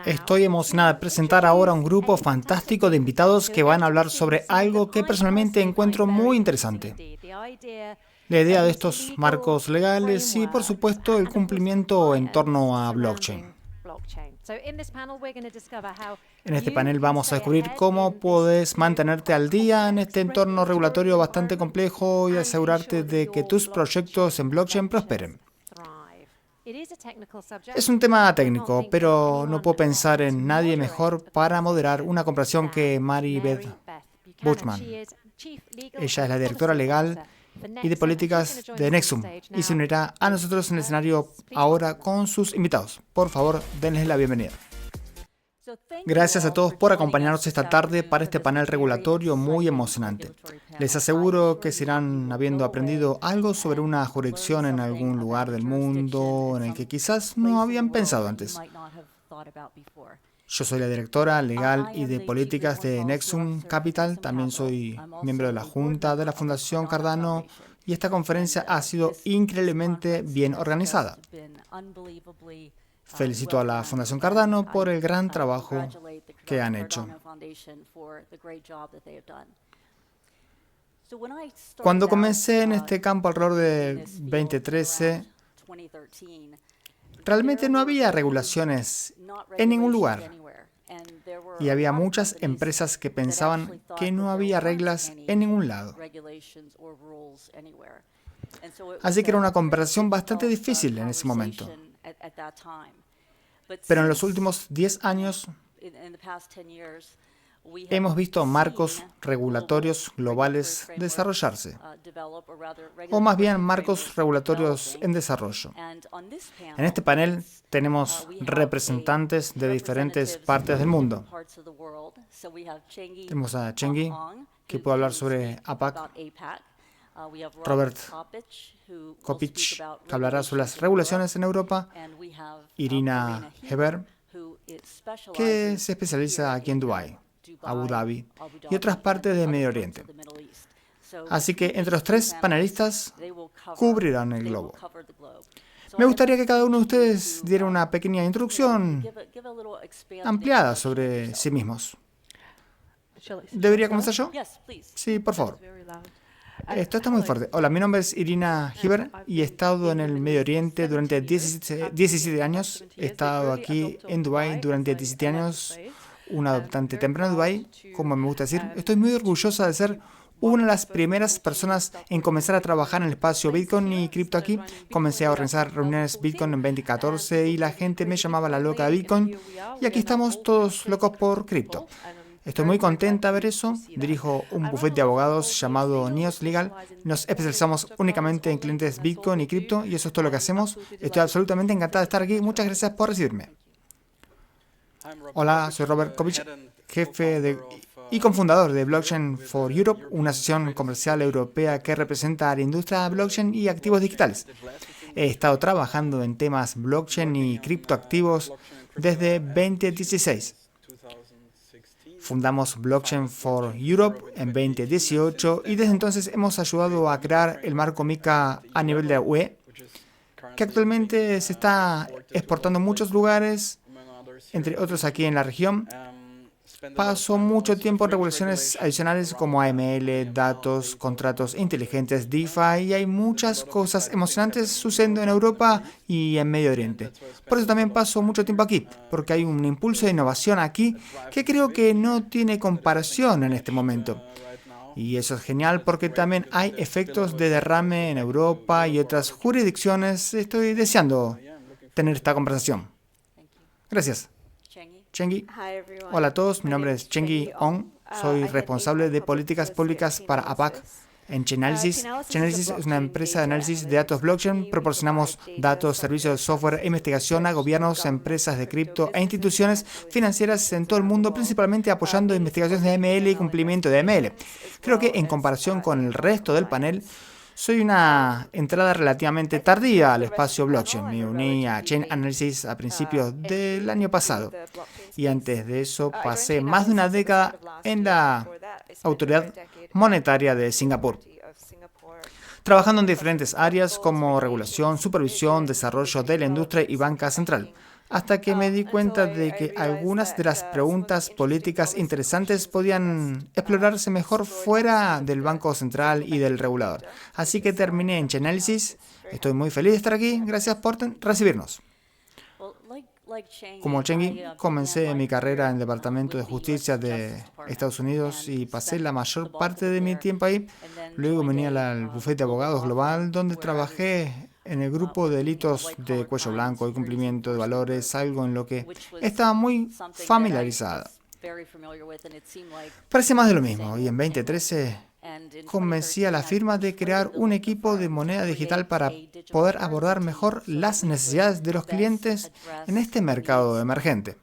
Estoy emocionada de presentar ahora un grupo fantástico de invitados que van a hablar sobre algo que personalmente encuentro muy interesante. La idea de estos marcos legales y, por supuesto, el cumplimiento en torno a blockchain. En este panel vamos a descubrir cómo puedes mantenerte al día en este entorno regulatorio bastante complejo y asegurarte de que tus proyectos en blockchain prosperen. Es un tema técnico, pero no puedo pensar en nadie mejor para moderar una conversación que Mary Beth Buchman. Ella es la directora legal y de políticas de Nexum y se unirá a nosotros en el escenario ahora con sus invitados. Por favor, denles la bienvenida. Gracias a todos por acompañarnos esta tarde para este panel regulatorio muy emocionante. Les aseguro que se irán habiendo aprendido algo sobre una jurisdicción en algún lugar del mundo en el que quizás no habían pensado antes. Yo soy la directora legal y de políticas de Nexum Capital. También soy miembro de la Junta de la Fundación Cardano y esta conferencia ha sido increíblemente bien organizada. Felicito a la Fundación Cardano por el gran trabajo que han hecho. Cuando comencé en este campo alrededor de 2013, realmente no había regulaciones en ningún lugar. Y había muchas empresas que pensaban que no había reglas en ningún lado. Así que era una conversación bastante difícil en ese momento. Pero en los últimos 10 años hemos visto marcos regulatorios globales desarrollarse, o más bien marcos regulatorios en desarrollo. En este panel tenemos representantes de diferentes partes del mundo. Tenemos a Chengui, que puede hablar sobre APAC, Robert Kopich, que hablará sobre las regulaciones en Europa, Irina Heber, que se especializa aquí en Dubái, Abu Dhabi y otras partes del Medio Oriente. Así que entre los tres panelistas cubrirán el globo. Me gustaría que cada uno de ustedes diera una pequeña introducción ampliada sobre sí mismos. ¿Debería comenzar yo? Sí, por favor. Esto está muy fuerte. Hola, mi nombre es Irina Heber y he estado en el Medio Oriente durante 17 años. He estado aquí en Dubái durante 17 años, una adoptante temprana de Dubái, como me gusta decir. Estoy muy orgullosa de ser una de las primeras personas en comenzar a trabajar en el espacio Bitcoin y cripto aquí. Comencé a organizar reuniones Bitcoin en 2014 y la gente me llamaba la loca de Bitcoin. Y aquí estamos todos locos por cripto. Estoy muy contenta de ver eso. Dirijo un bufete de abogados llamado Neos Legal. Nos especializamos únicamente en clientes Bitcoin y cripto y eso es todo lo que hacemos. Estoy absolutamente encantada de estar aquí. Muchas gracias por recibirme. Hola, soy Robert Kopich, jefe y cofundador de Blockchain for Europe, una asociación comercial europea que representa a la industria blockchain y activos digitales. He estado trabajando en temas blockchain y criptoactivos desde 2016. Fundamos Blockchain for Europe en 2018 y desde entonces hemos ayudado a crear el marco MiCA a nivel de UE, que actualmente se está exportando en muchos lugares, entre otros aquí en la región. Paso mucho tiempo en regulaciones adicionales como AML, datos, contratos inteligentes, DeFi, y hay muchas cosas emocionantes sucediendo en Europa y en Medio Oriente. Por eso también paso mucho tiempo aquí, porque hay un impulso de innovación aquí que creo que no tiene comparación en este momento. Y eso es genial porque también hay efectos de derrame en Europa y otras jurisdicciones. Estoy deseando tener esta conversación. Gracias. Chengui. Hola a todos, mi nombre es Chengui Ong. Soy responsable de políticas públicas para APAC en Chainalysis. Chainalysis es una empresa de análisis de datos blockchain. Proporcionamos datos, servicios, software e investigación a gobiernos, empresas de cripto e instituciones financieras en todo el mundo, principalmente apoyando investigaciones de AML y cumplimiento de AML. Creo que en comparación con el resto del panel, soy una entrada relativamente tardía al espacio blockchain. Me uní a Chainalysis a principios del año pasado. Y antes de eso pasé más de una década en la Autoridad Monetaria de Singapur, trabajando en diferentes áreas como regulación, supervisión, desarrollo de la industria y banca central. hasta que me di cuenta de que algunas de las preguntas políticas interesantes podían explorarse mejor fuera del Banco Central y del regulador. Así que terminé en Chainalysis. Estoy muy feliz de estar aquí. Gracias por recibirnos. Como Chengui, comencé mi carrera en el Departamento de Justicia de Estados Unidos y pasé la mayor parte de mi tiempo ahí. Luego me uní al bufete de abogados global, donde trabajé en el grupo de delitos de cuello blanco y cumplimiento de valores, algo en lo que estaba muy familiarizada. Parece más de lo mismo, y en 2013 convencí a la firma de crear un equipo de moneda digital para poder abordar mejor las necesidades de los clientes en este mercado emergente.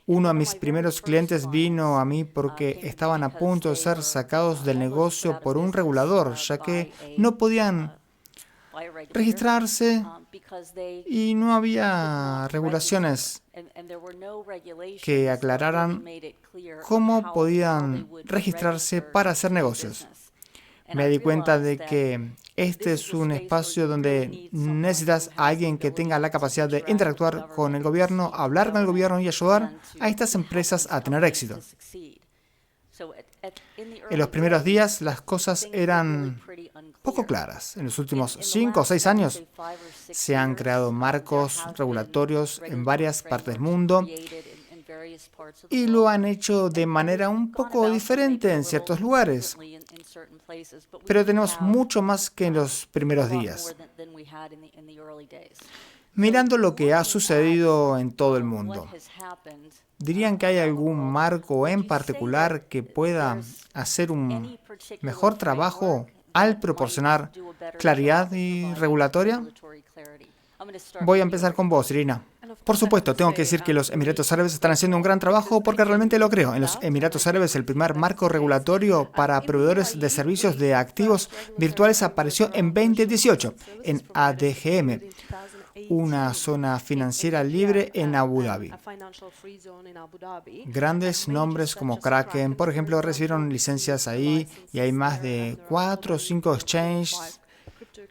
Uno de mis primeros clientes vino a mí porque estaban a punto de ser sacados del negocio por un regulador, ya que no podían registrarse y no había regulaciones que aclararan cómo podían registrarse para hacer negocios. Me di cuenta de que este es un espacio donde necesitas a alguien que tenga la capacidad de interactuar con el gobierno, hablar con el gobierno y ayudar a estas empresas a tener éxito. En los primeros días las cosas eran poco claras. En los últimos 5 o 6 años se han creado marcos regulatorios en varias partes del mundo y lo han hecho de manera un poco diferente en ciertos lugares. Pero tenemos mucho más que en los primeros días. Mirando lo que ha sucedido en todo el mundo, ¿dirían que hay algún marco en particular que pueda hacer un mejor trabajo al proporcionar claridad y regulatoria? Voy a empezar con vos, Irina. Por supuesto, tengo que decir que los Emiratos Árabes están haciendo un gran trabajo porque realmente lo creo. En los Emiratos Árabes, el primer marco regulatorio para proveedores de servicios de activos virtuales apareció en 2018 en ADGM, una zona financiera libre en Abu Dhabi. Grandes nombres como Kraken, por ejemplo, recibieron licencias ahí y hay más de 4 o 5 exchanges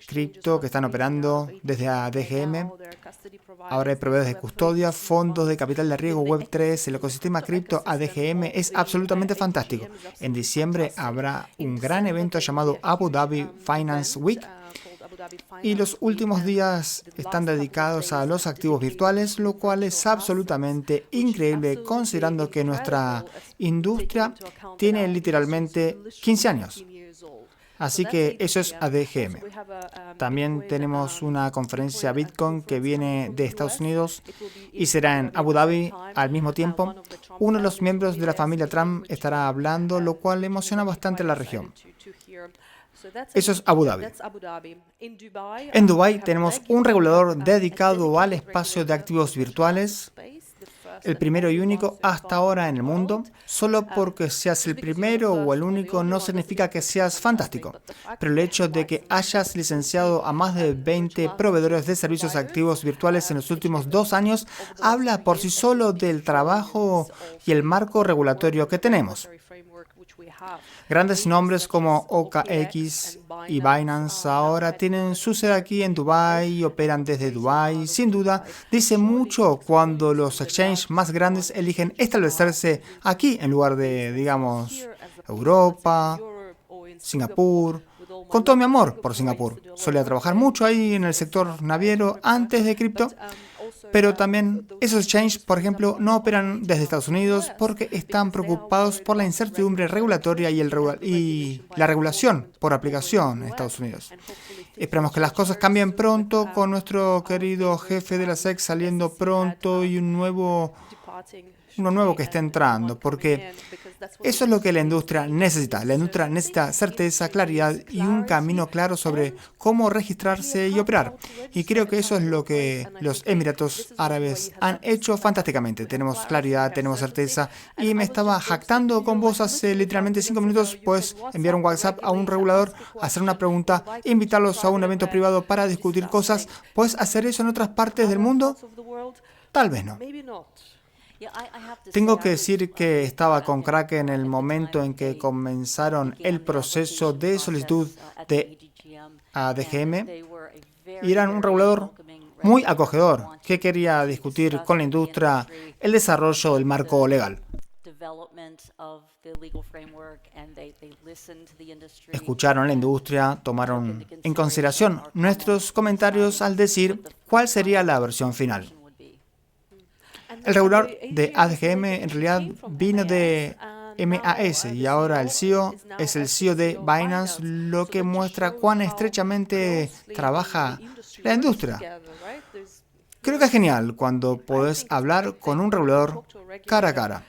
cripto que están operando desde ADGM. Ahora hay proveedores de custodia, fondos de capital de riesgo Web3. El ecosistema cripto ADGM es absolutamente fantástico. En diciembre habrá un gran evento llamado Abu Dhabi Finance Week. Y los últimos días están dedicados a los activos virtuales, lo cual es absolutamente increíble considerando que nuestra industria tiene literalmente 15 años. Así que eso es ADGM. También tenemos una conferencia Bitcoin que viene de Estados Unidos y será en Abu Dhabi al mismo tiempo. Uno de los miembros de la familia Trump estará hablando, lo cual emociona bastante a la región. Eso es Abu Dhabi. En Dubái tenemos un regulador dedicado al espacio de activos virtuales, el primero y único hasta ahora en el mundo. Solo porque seas el primero o el único no significa que seas fantástico, pero el hecho de que hayas licenciado a más de 20 proveedores de servicios activos virtuales en los últimos 2 años habla por sí solo del trabajo y el marco regulatorio que tenemos. Grandes nombres como OKX y Binance ahora tienen su sede aquí en Dubái y operan desde Dubái. Sin duda, dice mucho cuando los exchanges más grandes eligen establecerse aquí en lugar de, digamos, Europa, Singapur. Con todo mi amor por Singapur. Solía trabajar mucho ahí en el sector naviero antes de cripto. Pero también esos exchanges, por ejemplo, no operan desde Estados Unidos porque están preocupados por la incertidumbre regulatoria y la regulación por aplicación en Estados Unidos. Esperamos que las cosas cambien pronto con nuestro querido jefe de la SEC saliendo pronto y uno nuevo que esté entrando, porque eso es lo que la industria necesita. La industria necesita certeza, claridad y un camino claro sobre cómo registrarse y operar. Y creo que eso es lo que los Emiratos Árabes han hecho fantásticamente. Tenemos claridad, tenemos certeza. Y me estaba jactando con vos hace literalmente 5 minutos, pues enviar un WhatsApp a un regulador, hacer una pregunta, invitarlos a un evento privado para discutir cosas. ¿Puedes hacer eso en otras partes del mundo? Tal vez no. Tengo que decir que estaba con Kraken en el momento en que comenzaron el proceso de solicitud de ADGM y eran un regulador muy acogedor, que quería discutir con la industria el desarrollo del marco legal. Escucharon a la industria, tomaron en consideración nuestros comentarios al decir cuál sería la versión final. El regulador de ADGM en realidad vino de MAS y ahora el CEO es el CEO de Binance, lo que muestra cuán estrechamente trabaja la industria. Creo que es genial cuando podés hablar con un regulador cara a cara.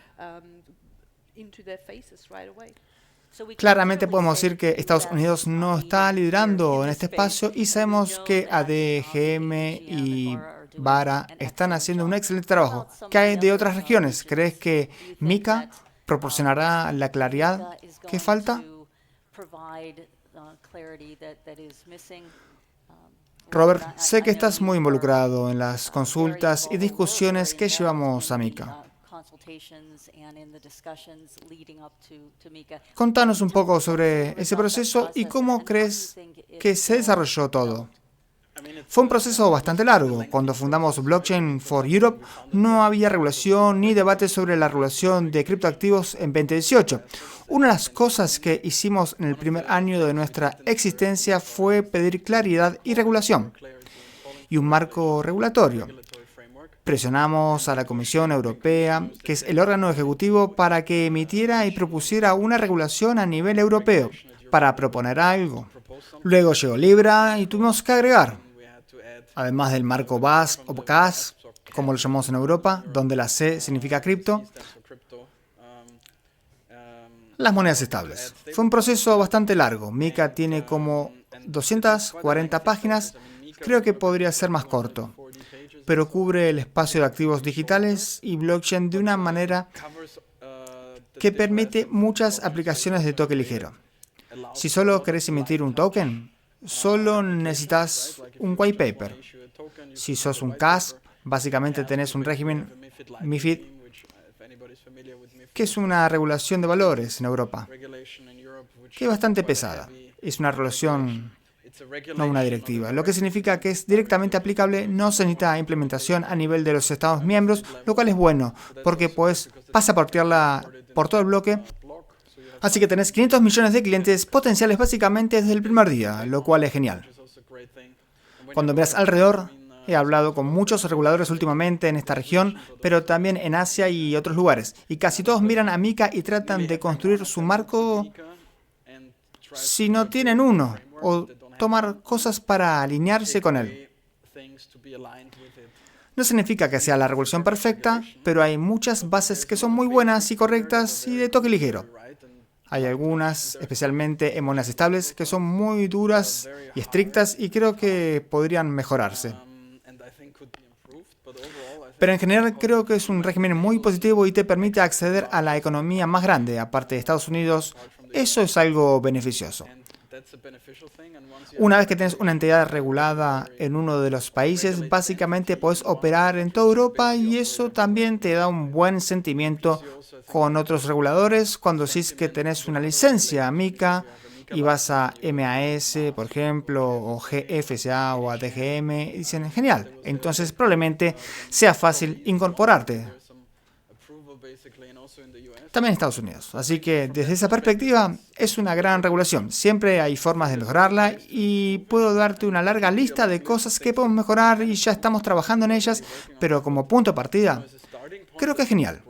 Claramente podemos decir que Estados Unidos no está liderando en este espacio y sabemos que ADGM y BARA están haciendo un excelente trabajo. ¿Qué hay de otras regiones? ¿Crees que MiCA proporcionará la claridad que falta? Robert, sé que estás muy involucrado en las consultas y discusiones que llevamos a MiCA. Contanos un poco sobre ese proceso y cómo crees que se desarrolló todo. Fue un proceso bastante largo. Cuando fundamos Blockchain for Europe no había regulación ni debate sobre la regulación de criptoactivos en 2018. Una de las cosas que hicimos en el primer año de nuestra existencia fue pedir claridad y regulación y un marco regulatorio. Presionamos a la Comisión Europea, que es el órgano ejecutivo, para que emitiera y propusiera una regulación a nivel europeo para proponer algo. Luego llegó Libra y tuvimos que agregar, además del marco BAS o CAS, como lo llamamos en Europa, donde la C significa cripto, las monedas estables. Fue un proceso bastante largo. MiCA tiene como 240 páginas, creo que podría ser más corto, pero cubre el espacio de activos digitales y blockchain de una manera que permite muchas aplicaciones de toque ligero. Si solo querés emitir un token, solo necesitas un white paper. Si sos un CAS, básicamente tenés un régimen MiFID, que es una regulación de valores en Europa, que es bastante pesada. Es una regulación, no una directiva, lo que significa que es directamente aplicable, no se necesita implementación a nivel de los Estados miembros, lo cual es bueno, porque puedes pasaportearla por todo el bloque. Así que tenés 500 millones de clientes potenciales básicamente desde el primer día, lo cual es genial. Cuando miras alrededor, he hablado con muchos reguladores últimamente en esta región, pero también en Asia y otros lugares, y casi todos miran a MiCA y tratan de construir su marco si no tienen uno, o tomar cosas para alinearse con él. No significa que sea la regulación perfecta, pero hay muchas bases que son muy buenas y correctas y de toque ligero. Hay algunas, especialmente en monedas estables, que son muy duras y estrictas y creo que podrían mejorarse. Pero en general creo que es un régimen muy positivo y te permite acceder a la economía más grande, aparte de Estados Unidos. Eso es algo beneficioso. Una vez que tienes una entidad regulada en uno de los países, básicamente puedes operar en toda Europa y eso también te da un buen sentimiento con otros reguladores cuando decís que tenés una licencia MiCA y vas a MAS, por ejemplo, o GFSA o a DGM y dicen, genial, entonces probablemente sea fácil incorporarte. También en Estados Unidos. Así que desde esa perspectiva es una gran regulación. Siempre hay formas de mejorarla y puedo darte una larga lista de cosas que podemos mejorar y ya estamos trabajando en ellas, pero como punto de partida, creo que es genial.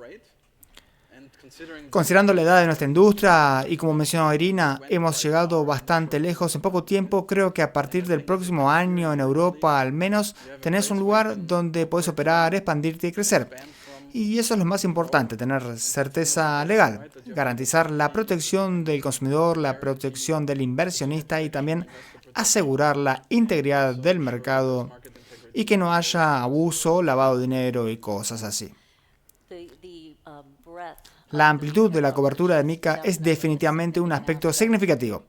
Considerando la edad de nuestra industria y como mencionó Irina, hemos llegado bastante lejos en poco tiempo. Creo que a partir del próximo año en Europa al menos tenés un lugar donde podés operar, expandirte y crecer. Y eso es lo más importante, tener certeza legal, garantizar la protección del consumidor, la protección del inversionista y también asegurar la integridad del mercado y que no haya abuso, lavado de dinero y cosas así. La amplitud de la cobertura de MiCA es definitivamente un aspecto significativo.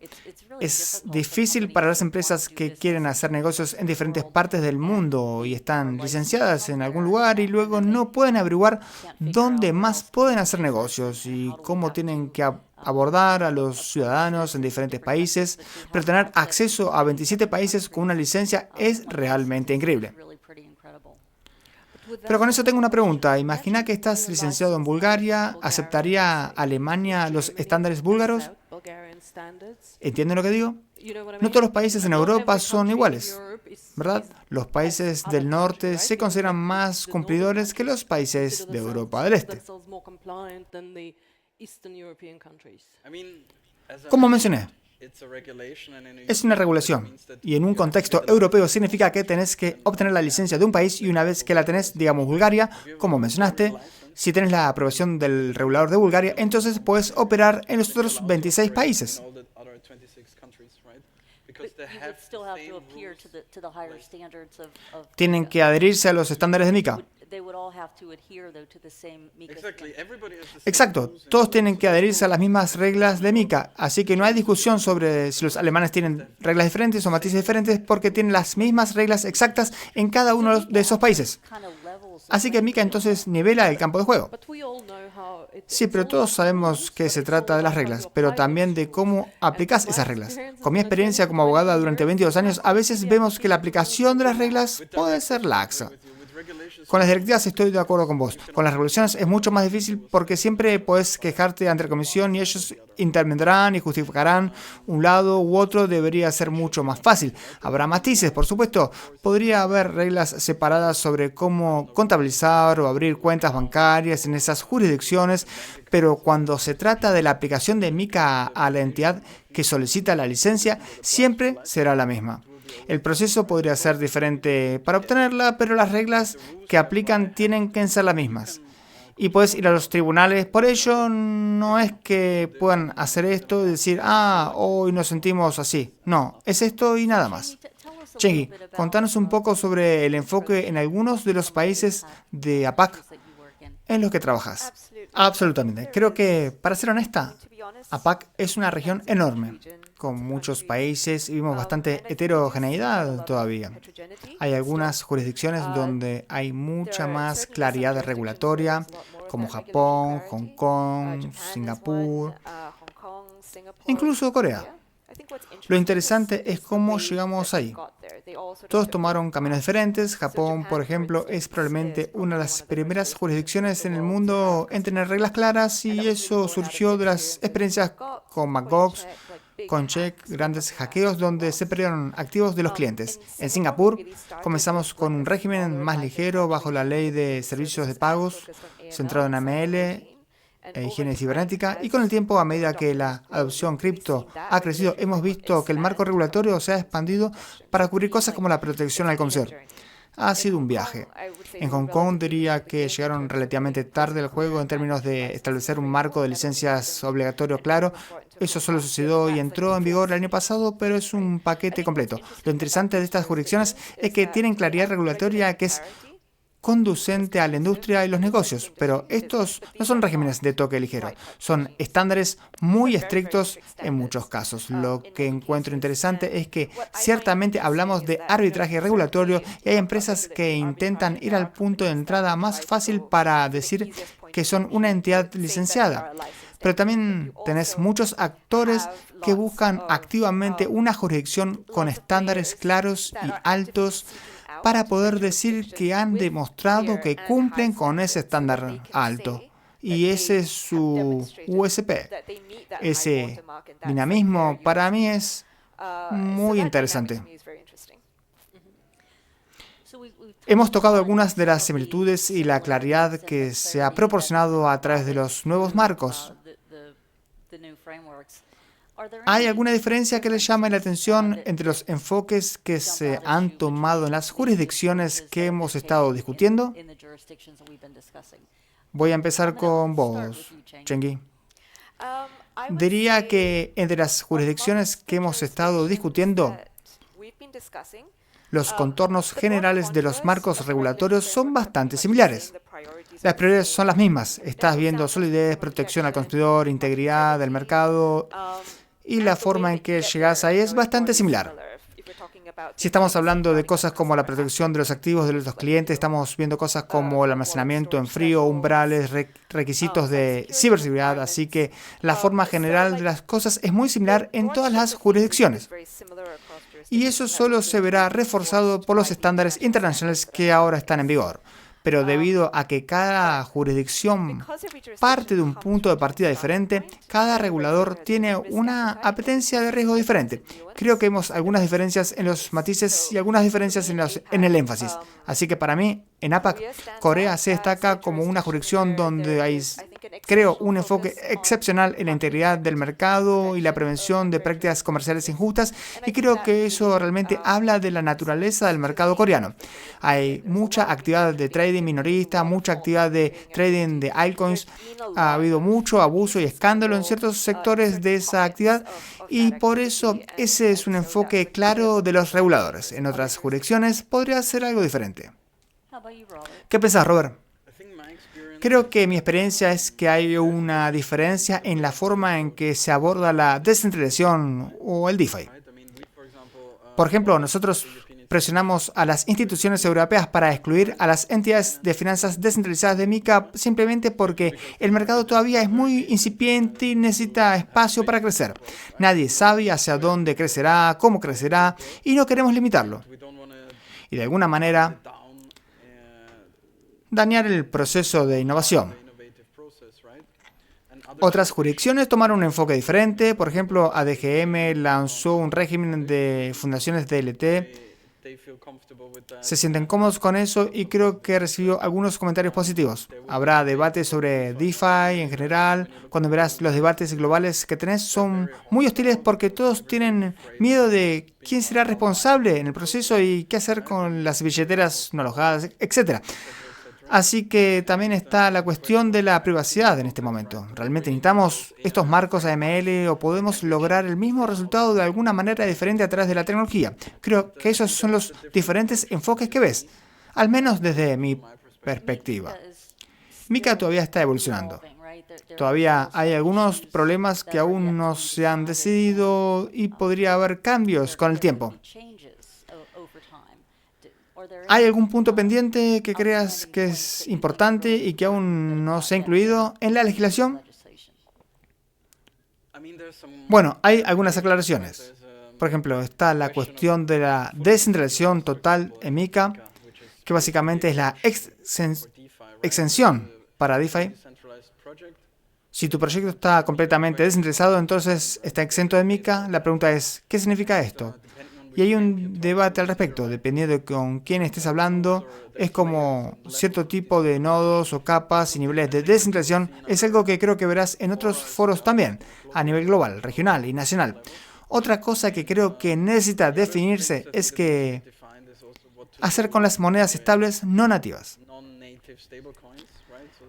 Es difícil para las empresas que quieren hacer negocios en diferentes partes del mundo y están licenciadas en algún lugar y luego no pueden averiguar dónde más pueden hacer negocios y cómo tienen que abordar a los ciudadanos en diferentes países, pero tener acceso a 27 países con una licencia es realmente increíble. Pero con eso tengo una pregunta. Imagina que estás licenciado en Bulgaria. ¿Aceptaría Alemania los estándares búlgaros? ¿Entienden lo que digo? No todos los países en Europa son iguales, ¿verdad? Los países del norte se consideran más cumplidores que los países de Europa del Este. Como mencioné, es una regulación, y en un contexto europeo significa que tenés que obtener la licencia de un país, y una vez que la tenés, digamos Bulgaria, como mencionaste, si tenés la aprobación del regulador de Bulgaria, entonces puedes operar en los otros 26 países. Tienen que adherirse a los estándares de MiCA. Exacto, todos tienen que adherirse a las mismas reglas de MiCA, así que no hay discusión sobre si los alemanes tienen reglas diferentes o matices diferentes porque tienen las mismas reglas exactas en cada uno de esos países. Así que MiCA entonces nivela el campo de juego. Sí, pero todos sabemos que se trata de las reglas, pero también de cómo aplicas esas reglas. Con mi experiencia como abogada durante 22 años, a veces vemos que la aplicación de las reglas puede ser laxa. Con las directivas estoy de acuerdo con vos. Con las regulaciones es mucho más difícil porque siempre puedes quejarte ante la comisión y ellos intervendrán y justificarán un lado u otro. Debería ser mucho más fácil. Habrá matices, por supuesto. Podría haber reglas separadas sobre cómo contabilizar o abrir cuentas bancarias en esas jurisdicciones, pero cuando se trata de la aplicación de MiCA a la entidad que solicita la licencia, siempre será la misma. El proceso podría ser diferente para obtenerla, pero las reglas que aplican tienen que ser las mismas. Y puedes ir a los tribunales. Por ello, no es que puedan hacer esto y decir, hoy nos sentimos así. No, es esto y nada más. Chengi, contanos un poco sobre el enfoque en algunos de los países de APAC en los que trabajas. Absolutamente. Creo que, para ser honesta, APAC es una región enorme, con muchos países y vimos bastante heterogeneidad todavía. Hay algunas jurisdicciones donde hay mucha más claridad regulatoria, como Japón, Hong Kong, Singapur, incluso Corea. Lo interesante es cómo llegamos ahí. Todos tomaron caminos diferentes. Japón, por ejemplo, es probablemente una de las primeras jurisdicciones en el mundo en tener reglas claras, y eso surgió de las experiencias con McGox, con check, grandes hackeos donde se perdieron activos de los clientes. En Singapur comenzamos con un régimen más ligero bajo la ley de servicios de pagos, centrado en AML e higiene cibernética, y con el tiempo, a medida que la adopción cripto ha crecido, hemos visto que el marco regulatorio se ha expandido para cubrir cosas como la protección al consumidor. Ha sido un viaje. En Hong Kong diría que llegaron relativamente tarde al juego en términos de establecer un marco de licencias obligatorio claro. Eso solo sucedió y entró en vigor el año pasado, pero es un paquete completo. Lo interesante de estas jurisdicciones es que tienen claridad regulatoria que es conducente a la industria y los negocios, pero estos no son regímenes de toque ligero, son estándares muy estrictos en muchos casos. Lo que encuentro interesante es que ciertamente hablamos de arbitraje regulatorio y hay empresas que intentan ir al punto de entrada más fácil para decir que son una entidad licenciada. Pero también tenés muchos actores que buscan activamente una jurisdicción con estándares claros y altos para poder decir que han demostrado que cumplen con ese estándar alto. Y ese es su USP. Ese dinamismo para mí es muy interesante. Hemos tocado algunas de las similitudes y la claridad que se ha proporcionado a través de los nuevos marcos. ¿Hay alguna diferencia que les llame la atención entre los enfoques que se han tomado en las jurisdicciones que hemos estado discutiendo? Voy a empezar con vos, Chengi. Diría que entre las jurisdicciones que hemos estado discutiendo, los contornos generales de los marcos regulatorios son bastante similares. Las prioridades son las mismas. Estás viendo solidez, protección al consumidor, integridad del mercado, y la forma en que llegas ahí es bastante similar. Si estamos hablando de cosas como la protección de los activos de los clientes, estamos viendo cosas como el almacenamiento en frío, umbrales, requisitos de ciberseguridad, así que la forma general de las cosas es muy similar en todas las jurisdicciones. Y eso solo se verá reforzado por los estándares internacionales que ahora están en vigor. pero debido a que cada jurisdicción parte de un punto de partida diferente, cada regulador tiene una apetencia de riesgo diferente. Creo que vemos algunas diferencias en los matices y algunas diferencias en el énfasis. Así que para mí, en APAC, Corea se destaca como una jurisdicción donde hay, creo, un enfoque excepcional en la integridad del mercado y la prevención de prácticas comerciales injustas, y creo que eso realmente habla de la naturaleza del mercado coreano. Hay mucha actividad de trading minorista, mucha actividad de trading de altcoins, ha habido mucho abuso y escándalo en ciertos sectores de esa actividad, y por eso ese es un enfoque claro de los reguladores. En otras jurisdicciones podría ser algo diferente. ¿Qué pensás, Robert? Creo que mi experiencia es que hay una diferencia en la forma en que se aborda la descentralización o el DeFi. Por ejemplo, nosotros presionamos a las instituciones europeas para excluir a las entidades de finanzas descentralizadas de MiCA simplemente porque el mercado todavía es muy incipiente y necesita espacio para crecer. Nadie sabe hacia dónde crecerá, cómo crecerá, y no queremos limitarlo. Y de alguna manera dañar el proceso de innovación. Otras jurisdicciones tomaron un enfoque diferente. Por ejemplo, ADGM lanzó un régimen de fundaciones DLT. Se sienten cómodos con eso y creo que recibió algunos comentarios positivos. Habrá debates sobre DeFi en general. Cuando verás los debates globales que tenés son muy hostiles porque todos tienen miedo de quién será responsable en el proceso y qué hacer con las billeteras no alojadas, etc. Así que también está la cuestión de la privacidad en este momento. ¿Realmente necesitamos estos marcos AML o podemos lograr el mismo resultado de alguna manera diferente a través de la tecnología? Creo que esos son los diferentes enfoques que ves, al menos desde mi perspectiva. MiCA todavía está evolucionando. Todavía hay algunos problemas que aún no se han decidido y podría haber cambios con el tiempo. ¿Hay algún punto pendiente que creas que es importante y que aún no se ha incluido en la legislación? Bueno, hay algunas aclaraciones. Por ejemplo, está la cuestión de la descentralización total en MiCA, que básicamente es la exención para DeFi. Si tu proyecto está completamente descentralizado, entonces está exento de MiCA. La pregunta es, ¿qué significa esto? Y hay un debate al respecto, dependiendo de con quién estés hablando, es como cierto tipo de nodos o capas y niveles de descentralización, es algo que creo que verás en otros foros también, a nivel global, regional y nacional. Otra cosa que creo que necesita definirse es qué hacer con las monedas estables no nativas.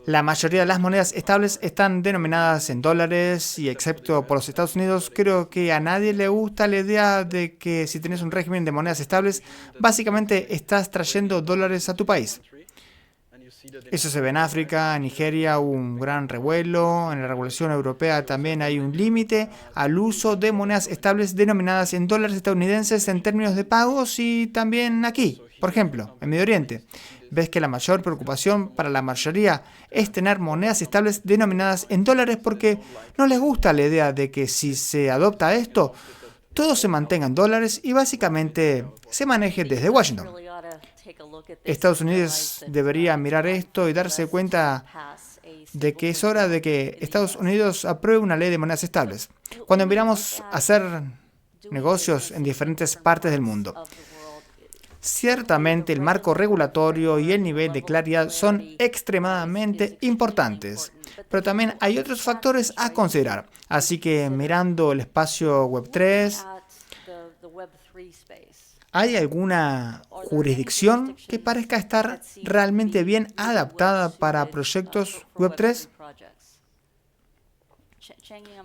La mayoría de las monedas estables están denominadas en dólares y excepto por los Estados Unidos, creo que a nadie le gusta la idea de que si tienes un régimen de monedas estables, básicamente estás trayendo dólares a tu país. Eso se ve en África, en Nigeria hubo un gran revuelo, en la regulación europea también hay un límite al uso de monedas estables denominadas en dólares estadounidenses en términos de pagos y también aquí, por ejemplo, en Medio Oriente. Ves que la mayor preocupación para la mayoría es tener monedas estables denominadas en dólares porque no les gusta la idea de que si se adopta esto, todo se mantenga en dólares y básicamente se maneje desde Washington. Estados Unidos debería mirar esto y darse cuenta de que es hora de que Estados Unidos apruebe una ley de monedas estables. Cuando miramos hacer negocios en diferentes partes del mundo, ciertamente el marco regulatorio y el nivel de claridad son extremadamente importantes, pero también hay otros factores a considerar. Así que mirando el espacio Web3, ¿hay alguna jurisdicción que parezca estar realmente bien adaptada para proyectos Web3?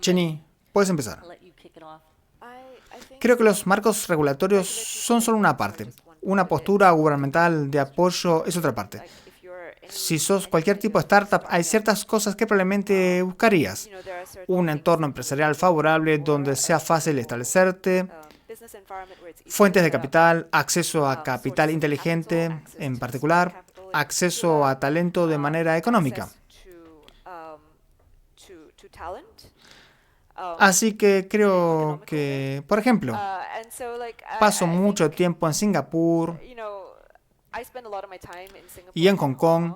Chenny, puedes empezar. Creo que los marcos regulatorios son solo una parte. Una postura gubernamental de apoyo es otra parte. Si sos cualquier tipo de startup, hay ciertas cosas que probablemente buscarías. Un entorno empresarial favorable donde sea fácil establecerte, fuentes de capital, acceso a capital inteligente en particular, acceso a talento de manera económica. Así que creo que, por ejemplo, paso mucho tiempo en Singapur. y en Hong Kong,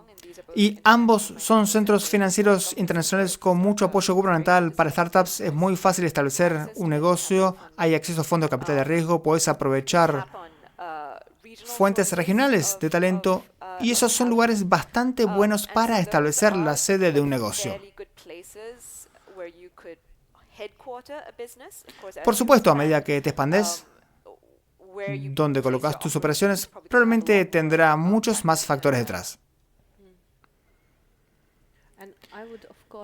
y ambos son centros financieros internacionales con mucho apoyo gubernamental. Para startups es muy fácil establecer un negocio, hay acceso a fondos de capital de riesgo, puedes aprovechar fuentes regionales de talento, y esos son lugares bastante buenos para establecer la sede de un negocio. Por supuesto, a medida que te expandes, donde colocas tus operaciones probablemente tendrá muchos más factores detrás.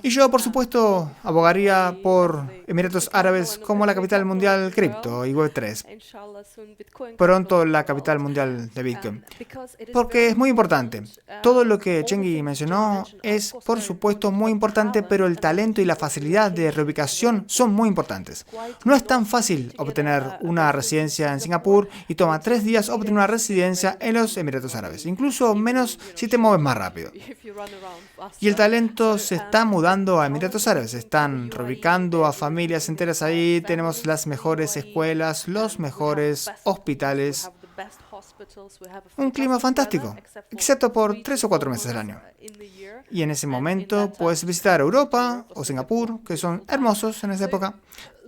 Y yo, por supuesto, abogaría por Emiratos Árabes como la capital mundial cripto y Web3. Pronto la capital mundial de Bitcoin. Porque es muy importante. Todo lo que Chengi mencionó es, por supuesto, muy importante, pero el talento y la facilidad de reubicación son muy importantes. No es tan fácil obtener una residencia en Singapur y toma 3 días obtener una residencia en los Emiratos Árabes. Incluso menos si te mueves más rápido. Y el talento se está mudando a Emiratos Árabes. Están reubicando a familias enteras ahí. Tenemos las mejores escuelas, los mejores hospitales. Un clima fantástico, excepto por 3 o 4 meses al año. Y en ese momento puedes visitar Europa o Singapur, que son hermosos en esa época.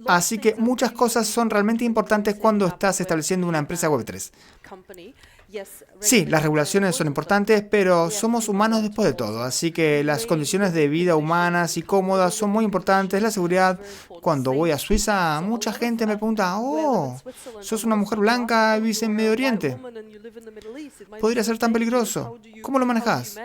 Así que muchas cosas son realmente importantes cuando estás estableciendo una empresa Web3. Sí, las regulaciones son importantes, pero somos humanos después de todo, así que las condiciones de vida humanas y cómodas son muy importantes, la seguridad. Cuando voy a Suiza, mucha gente me pregunta, oh, sos una mujer blanca y vives en Medio Oriente. ¿Podría ser tan peligroso? ¿Cómo lo manejas?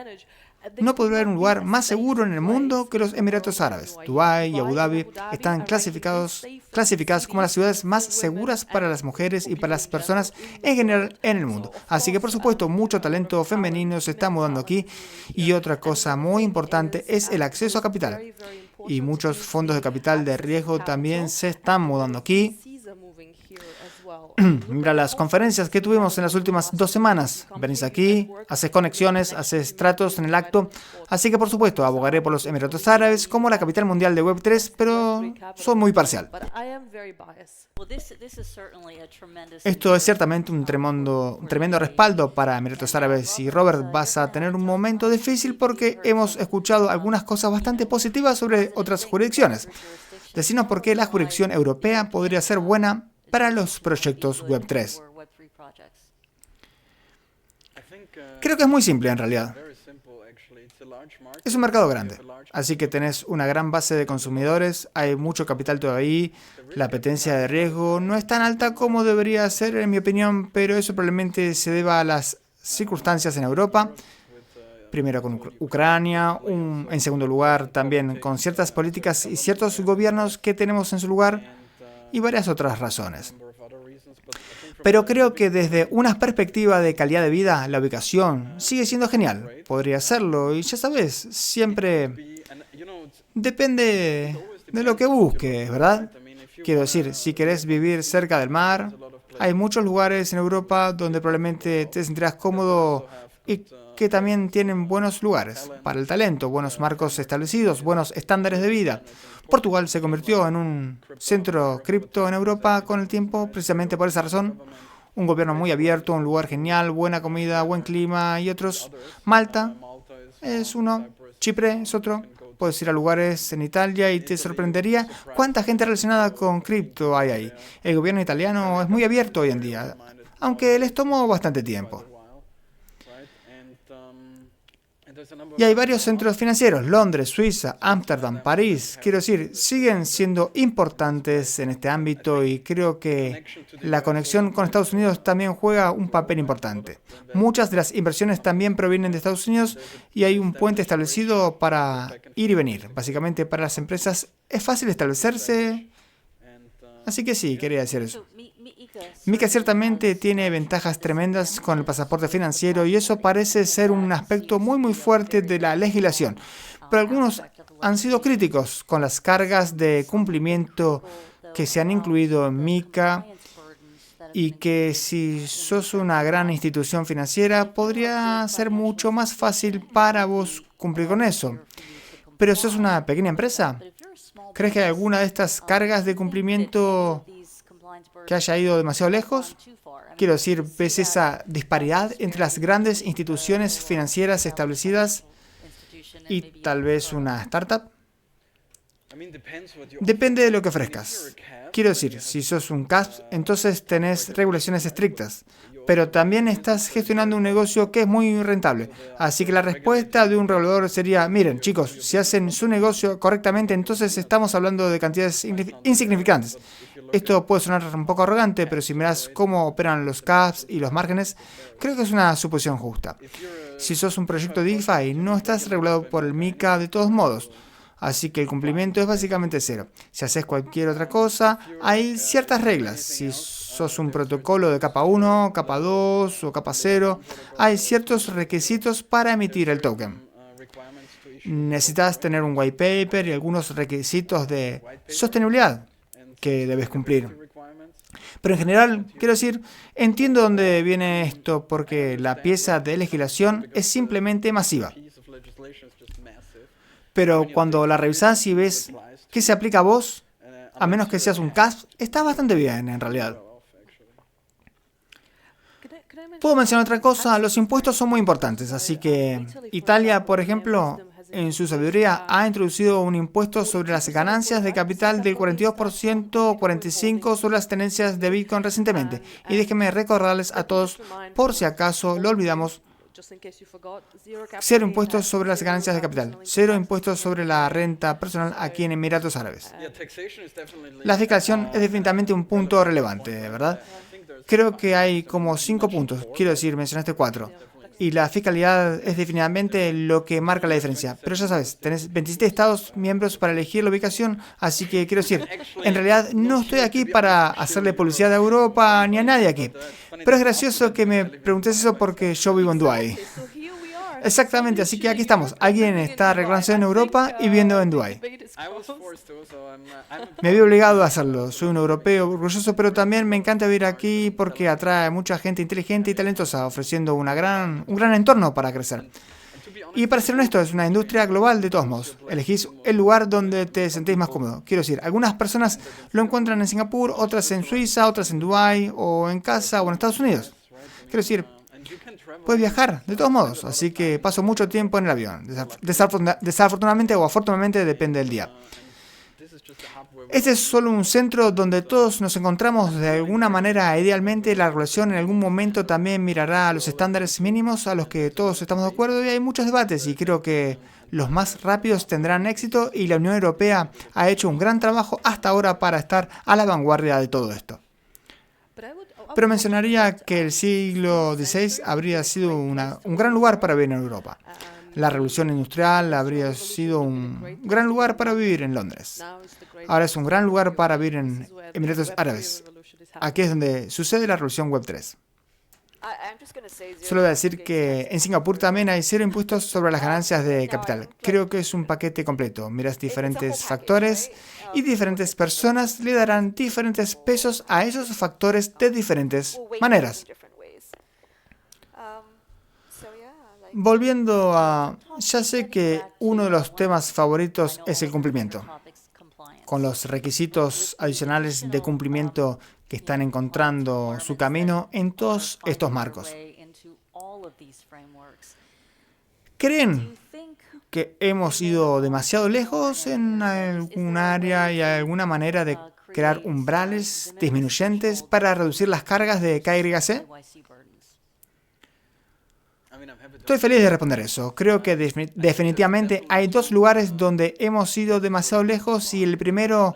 No podría haber un lugar más seguro en el mundo que los Emiratos Árabes. Dubái y Abu Dhabi están clasificadas como las ciudades más seguras para las mujeres y para las personas en general en el mundo. Así que, por supuesto, mucho talento femenino se está mudando aquí. Y otra cosa muy importante es el acceso a capital. Y muchos fondos de capital de riesgo también se están mudando aquí. Mira las conferencias que tuvimos en las últimas 2 semanas. Venís aquí, haces conexiones, haces tratos en el acto. Así que, por supuesto, abogaré por los Emiratos Árabes como la capital mundial de Web3, pero soy muy parcial. Esto es ciertamente un tremendo respaldo para Emiratos Árabes. Y Robert, vas a tener un momento difícil porque hemos escuchado algunas cosas bastante positivas sobre otras jurisdicciones. Decinos por qué la jurisdicción europea podría ser buena para los proyectos Web3. Creo que es muy simple en realidad. Es un mercado grande, así que tenés una gran base de consumidores, hay mucho capital todavía, la apetencia de riesgo no es tan alta como debería ser en mi opinión, pero eso probablemente se deba a las circunstancias en Europa. Primero con Ucrania, en segundo lugar también con ciertas políticas y ciertos gobiernos que tenemos en su lugar, y varias otras razones. Pero creo que desde una perspectiva de calidad de vida, la ubicación sigue siendo genial. Podría serlo, y ya sabes, siempre depende de lo que busques, ¿verdad? Quiero decir, si querés vivir cerca del mar, hay muchos lugares en Europa donde probablemente te sentirás cómodo y que también tienen buenos lugares para el talento, buenos marcos establecidos, buenos estándares de vida. Portugal se convirtió en un centro cripto en Europa con el tiempo, precisamente por esa razón. Un gobierno muy abierto, un lugar genial, buena comida, buen clima y otros. Malta es uno, Chipre es otro. Puedes ir a lugares en Italia y te sorprendería cuánta gente relacionada con cripto hay ahí. El gobierno italiano es muy abierto hoy en día, aunque les tomó bastante tiempo. Y hay varios centros financieros, Londres, Suiza, Ámsterdam, París, quiero decir, siguen siendo importantes en este ámbito y creo que la conexión con Estados Unidos también juega un papel importante. Muchas de las inversiones también provienen de Estados Unidos y hay un puente establecido para ir y venir. Básicamente para las empresas es fácil establecerse, así que sí, quería decir eso. MiCA ciertamente tiene ventajas tremendas con el pasaporte financiero y eso parece ser un aspecto muy fuerte de la legislación. Pero algunos han sido críticos con las cargas de cumplimiento que se han incluido en MiCA y que si sos una gran institución financiera podría ser mucho más fácil para vos cumplir con eso. Pero si sos una pequeña empresa, ¿crees que alguna de estas cargas de cumplimiento que haya ido demasiado lejos? Quiero decir, ¿ves esa disparidad entre las grandes instituciones financieras establecidas y tal vez una startup? Depende de lo que ofrezcas. Quiero decir, si sos un CASP, entonces tenés regulaciones estrictas, pero también estás gestionando un negocio que es muy rentable. Así que la respuesta de un regulador sería, miren chicos, si hacen su negocio correctamente, entonces estamos hablando de cantidades insignificantes. Esto puede sonar un poco arrogante, pero si miras cómo operan los CAPs y los márgenes, creo que es una suposición justa. Si sos un proyecto DeFi, no estás regulado por el MiCA de todos modos. Así que el cumplimiento es básicamente cero. Si haces cualquier otra cosa, hay ciertas reglas. Si sos un protocolo de capa 1, capa 2 o capa 0, hay ciertos requisitos para emitir el token. Necesitas tener un white paper y algunos requisitos de sostenibilidad que debes cumplir. Pero en general, quiero decir, entiendo dónde viene esto porque la pieza de legislación es simplemente masiva. Pero cuando la revisás y ves qué se aplica a vos, a menos que seas un CASP, está bastante bien en realidad. Puedo mencionar otra cosa, los impuestos son muy importantes, así que Italia, por ejemplo, en su sabiduría ha introducido un impuesto sobre las ganancias de capital del 42% o 45% sobre las tenencias de Bitcoin recientemente. Y déjenme recordarles a todos, por si acaso lo olvidamos, 0 impuestos sobre las ganancias de capital, 0 impuestos sobre la renta personal aquí en Emiratos Árabes. La fiscalización es definitivamente un punto relevante, ¿verdad? Creo que hay como 5 puntos, quiero decir, mencionaste 4. Y la fiscalidad es definitivamente lo que marca la diferencia. Pero ya sabes, tenés 27 estados miembros para elegir la ubicación, así que quiero decir, en realidad no estoy aquí para hacerle publicidad a Europa ni a nadie aquí. Pero es gracioso que me preguntes eso porque yo vivo en Dubái. Exactamente, así que aquí estamos. Alguien está arreglándose en Europa y viviendo en Dubái. Me vi obligado a hacerlo. Soy un europeo orgulloso, pero también me encanta vivir aquí porque atrae mucha gente inteligente y talentosa, ofreciendo un gran entorno para crecer. Y para ser honesto, es una industria global de todos modos. Elegís el lugar donde te sentís más cómodo. Quiero decir, algunas personas lo encuentran en Singapur, otras en Suiza, otras en Dubái, o en casa, o en Estados Unidos. Quiero decir, puedes viajar, de todos modos, así que paso mucho tiempo en el avión. Desafortunadamente o afortunadamente, depende del día. Este es solo un centro donde todos nos encontramos de alguna manera. Idealmente, la regulación en algún momento también mirará a los estándares mínimos a los que todos estamos de acuerdo y hay muchos debates y creo que los más rápidos tendrán éxito y la Unión Europea ha hecho un gran trabajo hasta ahora para estar a la vanguardia de todo esto. Pero mencionaría que el siglo XVI habría sido un gran lugar para vivir en Europa. La revolución industrial habría sido un gran lugar para vivir en Londres. Ahora es un gran lugar para vivir en Emiratos Árabes. Aquí es donde sucede la revolución Web 3. Solo voy a decir que en Singapur también hay 0 impuestos sobre las ganancias de capital. Creo que es un paquete completo. Miras diferentes factores y diferentes personas le darán diferentes pesos a esos factores de diferentes maneras. Volviendo a... Ya sé que uno de los temas favoritos es el cumplimiento. Con los requisitos adicionales de cumplimiento que están encontrando su camino en todos estos marcos. ¿Creen que hemos ido demasiado lejos en algún área y alguna manera de crear umbrales disminuyentes para reducir las cargas de KYC? Estoy feliz de responder eso. Creo que definitivamente hay 2 lugares donde hemos ido demasiado lejos y el primero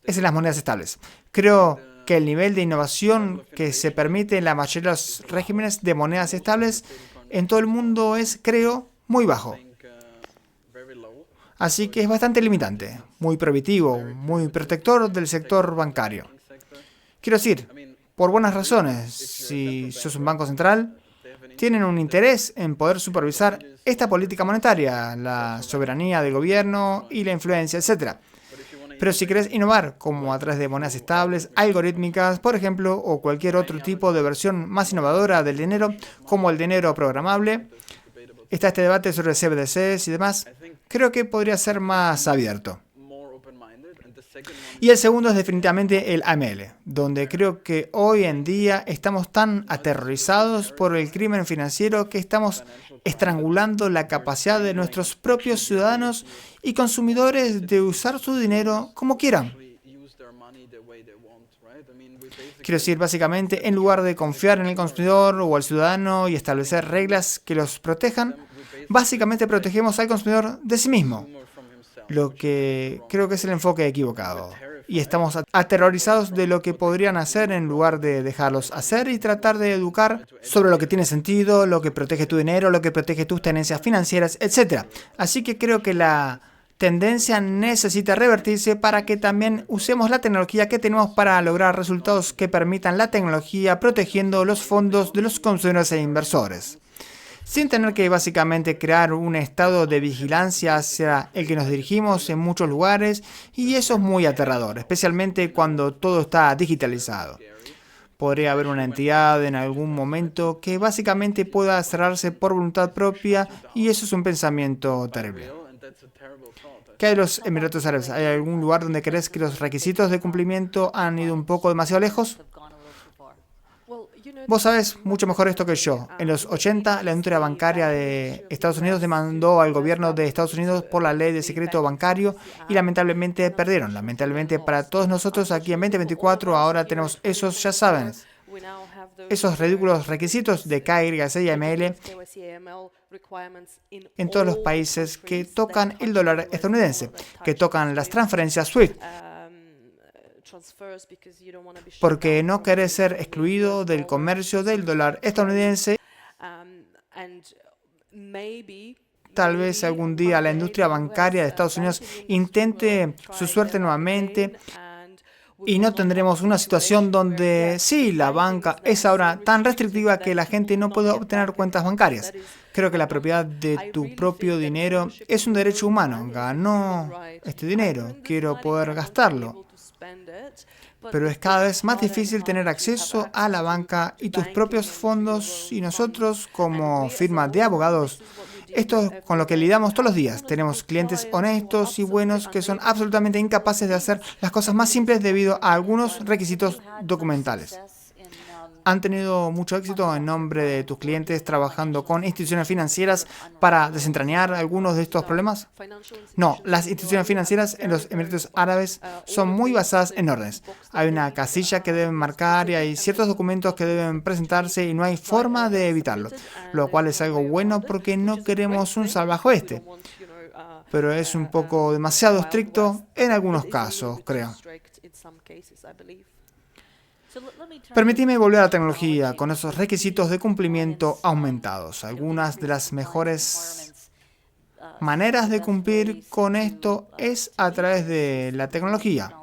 es en las monedas estables. Creo que el nivel de innovación que se permite en la mayoría de los regímenes de monedas estables en todo el mundo es, creo, muy bajo. Así que es bastante limitante, muy prohibitivo, muy protector del sector bancario. Quiero decir, por buenas razones, si sos un banco central, tienen un interés en poder supervisar esta política monetaria, la soberanía del gobierno y la influencia, etc. Pero si querés innovar, como a través de monedas estables, algorítmicas, por ejemplo, o cualquier otro tipo de versión más innovadora del dinero, como el dinero programable, está este debate sobre CBDCs y demás, creo que podría ser más abierto. Y el segundo es definitivamente el AML, donde creo que hoy en día estamos tan aterrorizados por el crimen financiero que estamos estrangulando la capacidad de nuestros propios ciudadanos y consumidores de usar su dinero como quieran. Quiero decir, básicamente, en lugar de confiar en el consumidor o al ciudadano y establecer reglas que los protejan, básicamente protegemos al consumidor de sí mismo, lo que creo que es el enfoque equivocado. Y estamos aterrorizados de lo que podrían hacer en lugar de dejarlos hacer y tratar de educar sobre lo que tiene sentido, lo que protege tu dinero, lo que protege tus tenencias financieras, etc. Así que creo que la tendencia necesita revertirse para que también usemos la tecnología que tenemos para lograr resultados que permitan la tecnología protegiendo los fondos de los consumidores e inversores, sin tener que básicamente crear un estado de vigilancia hacia el que nos dirigimos en muchos lugares, y eso es muy aterrador, especialmente cuando todo está digitalizado. Podría haber una entidad en algún momento que básicamente pueda cerrarse por voluntad propia, y eso es un pensamiento terrible. ¿Qué hay de los Emiratos Árabes? ¿Hay algún lugar donde crees que los requisitos de cumplimiento han ido un poco demasiado lejos? Vos sabés mucho mejor esto que yo. En los 80, la industria bancaria de Estados Unidos demandó al gobierno de Estados Unidos por la ley de secreto bancario y lamentablemente perdieron. Lamentablemente para todos nosotros aquí en 2024 ahora tenemos esos, ya saben, esos ridículos requisitos de KYC y AML en todos los países que tocan el dólar estadounidense, que tocan las transferencias SWIFT. Porque no querés ser excluido del comercio del dólar estadounidense. Tal vez algún día la industria bancaria de Estados Unidos intente su suerte nuevamente y no tendremos una situación donde sí, la banca es ahora tan restrictiva que la gente no puede obtener cuentas bancarias. Creo que la propiedad de tu propio dinero es un derecho humano. Ganó este dinero, quiero poder gastarlo. Pero es cada vez más difícil tener acceso a la banca y tus propios fondos, y nosotros como firma de abogados, esto es con lo que lidiamos todos los días. Tenemos clientes honestos y buenos que son absolutamente incapaces de hacer las cosas más simples debido a algunos requisitos documentales. ¿Han tenido mucho éxito en nombre de tus clientes trabajando con instituciones financieras para desentrañar algunos de estos problemas? No, las instituciones financieras en los Emiratos Árabes son muy basadas en órdenes. Hay una casilla que deben marcar y hay ciertos documentos que deben presentarse y no hay forma de evitarlo, lo cual es algo bueno porque no queremos un salvaje oeste. Pero es un poco demasiado estricto en algunos casos, creo. Permitime volver a la tecnología con esos requisitos de cumplimiento aumentados. Algunas de las mejores maneras de cumplir con esto es a través de la tecnología,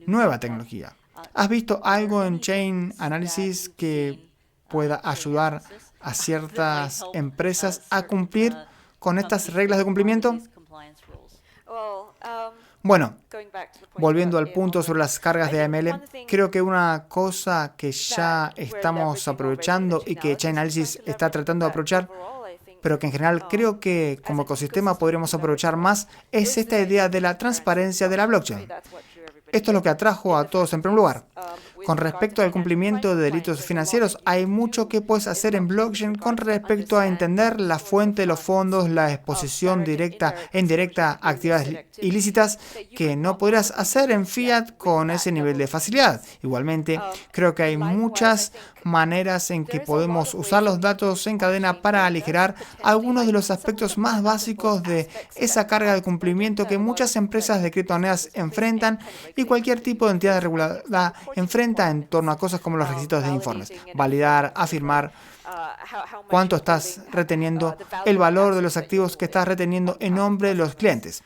nueva tecnología. ¿Has visto algo en Chain Analysis que pueda ayudar a ciertas empresas a cumplir con estas reglas de cumplimiento? Bueno, volviendo al punto sobre las cargas de AML, creo que una cosa que ya estamos aprovechando y que Chain Analysis está tratando de aprovechar, pero que en general creo que como ecosistema podríamos aprovechar más, es esta idea de la transparencia de la blockchain. Esto es lo que atrajo a todos en primer lugar. Con respecto al cumplimiento de delitos financieros, hay mucho que puedes hacer en blockchain con respecto a entender la fuente de los fondos, la exposición directa e indirecta a actividades ilícitas que no podrías hacer en fiat con ese nivel de facilidad. Igualmente, creo que hay muchas maneras en que podemos usar los datos en cadena para aligerar algunos de los aspectos más básicos de esa carga de cumplimiento que muchas empresas de criptomonedas enfrentan y cualquier tipo de entidad regulada enfrenta en torno a cosas como los requisitos de informes. Validar, afirmar cuánto estás reteniendo, el valor de los activos que estás reteniendo en nombre de los clientes.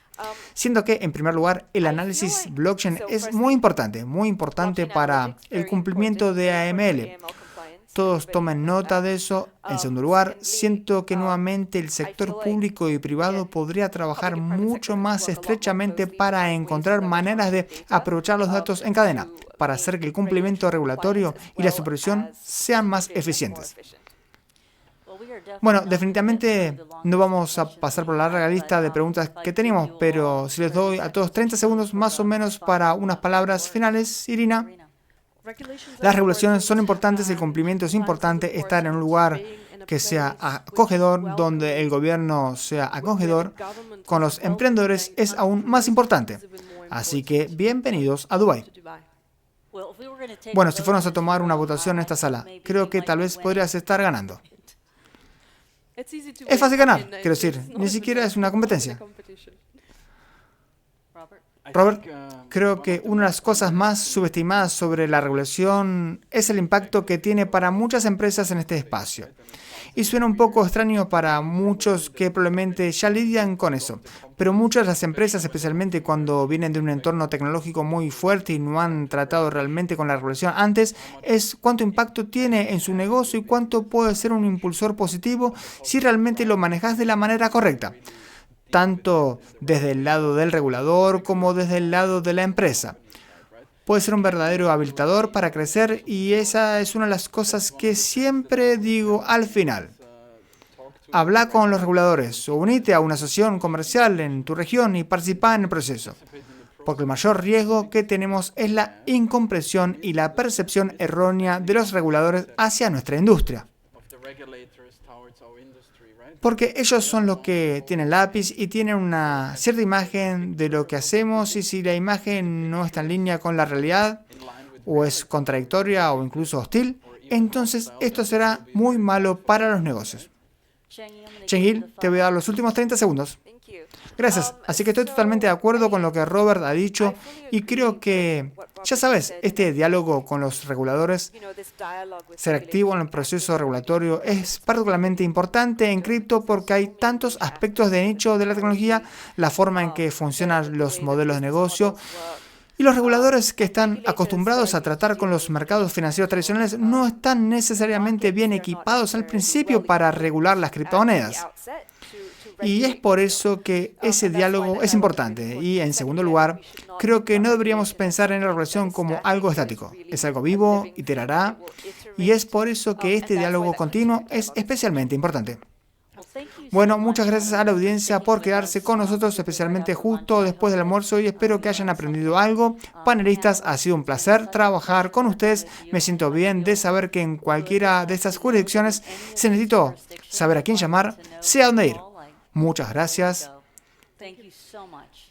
Siendo que, en primer lugar, el análisis blockchain es muy importante para el cumplimiento de AML. Todos tomen nota de eso. En segundo lugar, siento que nuevamente el sector público y privado podría trabajar mucho más estrechamente para encontrar maneras de aprovechar los datos en cadena, para hacer que el cumplimiento regulatorio y la supervisión sean más eficientes. Bueno, definitivamente no vamos a pasar por la larga lista de preguntas que teníamos, pero si les doy a todos 30 segundos más o menos para unas palabras finales, Irina. Las regulaciones son importantes, el cumplimiento es importante, estar en un lugar que sea acogedor, donde el gobierno sea acogedor, con los emprendedores es aún más importante. Así que bienvenidos a Dubái. Bueno, si fuéramos a tomar una votación en esta sala, creo que tal vez podrías estar ganando. Es fácil ganar, quiero decir, ni siquiera es una competencia. Robert, creo que una de las cosas más subestimadas sobre la regulación es el impacto que tiene para muchas empresas en este espacio. Y suena un poco extraño para muchos que probablemente ya lidian con eso. Pero muchas de las empresas, especialmente cuando vienen de un entorno tecnológico muy fuerte y no han tratado realmente con la regulación antes, es cuánto impacto tiene en su negocio y cuánto puede ser un impulsor positivo si realmente lo manejas de la manera correcta, tanto desde el lado del regulador como desde el lado de la empresa. Puede ser un verdadero habilitador para crecer y esa es una de las cosas que siempre digo al final. Habla con los reguladores o unite a una asociación comercial en tu región y participa en el proceso. Porque el mayor riesgo que tenemos es la incomprensión y la percepción errónea de los reguladores hacia nuestra industria. Porque ellos son los que tienen lápiz y tienen una cierta imagen de lo que hacemos y si la imagen no está en línea con la realidad o es contradictoria o incluso hostil, entonces esto será muy malo para los negocios. Cheng-Il, te voy a dar los últimos 30 segundos. Gracias. Así que estoy totalmente de acuerdo con lo que Robert ha dicho y creo que, ya sabes, este diálogo con los reguladores, ser activo en el proceso regulatorio es particularmente importante en cripto porque hay tantos aspectos de nicho de la tecnología, la forma en que funcionan los modelos de negocio y los reguladores que están acostumbrados a tratar con los mercados financieros tradicionales no están necesariamente bien equipados al principio para regular las criptomonedas. Y es por eso que ese diálogo es importante. Y en segundo lugar, creo que no deberíamos pensar en la regulación como algo estático. Es algo vivo, iterará, y es por eso que este diálogo continuo es especialmente importante. Bueno, muchas gracias a la audiencia por quedarse con nosotros, especialmente justo después del almuerzo, y espero que hayan aprendido algo. Panelistas, ha sido un placer trabajar con ustedes. Me siento bien de saber que en cualquiera de estas jurisdicciones, si necesito saber a quién llamar, sé a dónde ir. Muchas gracias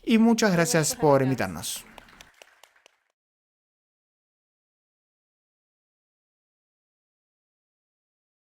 y muchas gracias por invitarnos.